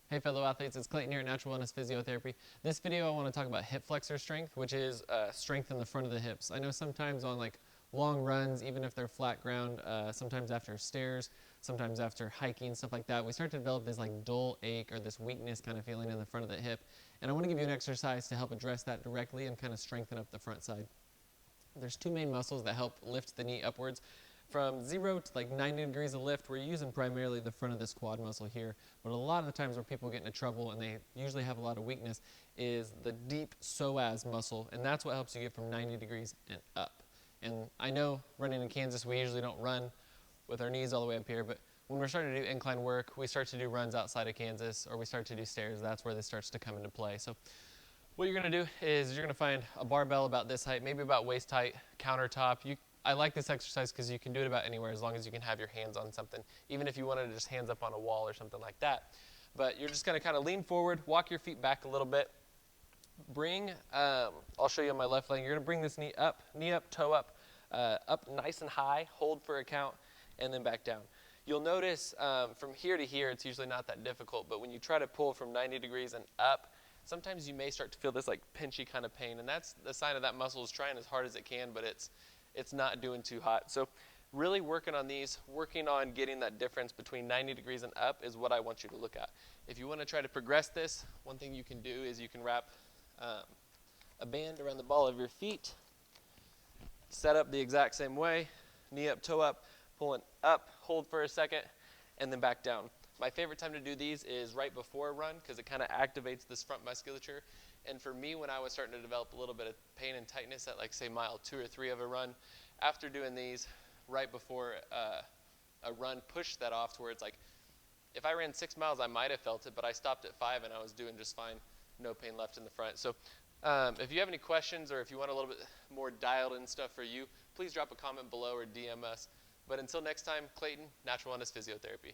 Hey fellow athletes, it's Clayton here at Natural Wellness Physiotherapy. This video I want to talk about hip flexor strength, which is strength in the front of the hips. I know sometimes on like long runs, even if they're flat ground, sometimes after stairs, sometimes after hiking, stuff like that, we start to develop this like dull ache or this weakness kind of feeling in the front of the hip. And I want to give you an exercise to help address that directly and kind of strengthen up the front side. There's two main muscles that help lift the knee upwards. From 0 to like 90 degrees of lift, we're using primarily the front of this quad muscle here. But a lot of the times where people get into trouble and they usually have a lot of weakness is the deep psoas muscle, and that's what helps you get from 90 degrees and up. And I know running in Kansas, we usually don't run with our knees all the way up here, but when we're starting to do incline work, we start to do runs outside of Kansas, or we start to do stairs, that's where this starts to come into play. So what you're gonna do is you're gonna find a barbell about this height, maybe about waist height, countertop. I like this exercise because you can do it about anywhere as long as you can have your hands on something, even if you wanted to just hands up on a wall or something like that. But you're just gonna kind of lean forward, walk your feet back a little bit. I'll show you on my left leg, you're gonna bring this knee up, toe up, up nice and high, hold for a count, and then back down. You'll notice from here to here, it's usually not that difficult, but when you try to pull from 90 degrees and up, sometimes you may start to feel this like pinchy kind of pain, and that's the sign of that muscle is trying as hard as it can, but it's not doing too hot. So really working on these, working on getting that difference between 90 degrees and up is what I want you to look at. If you want to try to progress this, one thing you can do is you can wrap a band around the ball of your feet, set up the exact same way, knee up, toe up, pulling up, hold for a second, and then back down. My favorite time to do these is right before a run because it kind of activates this front musculature. And for me, when I was starting to develop a little bit of pain and tightness at like say mile 2 or 3 of a run, after doing these right before a run, pushed that off to where it's like, if I ran 6 miles, I might have felt it, but I stopped at 5 and I was doing just fine, no pain left in the front. So if you have any questions or if you want a little bit more dialed in stuff for you, please drop a comment below or DM us. But until next time, Clayton, Natural Wellness Physiotherapy.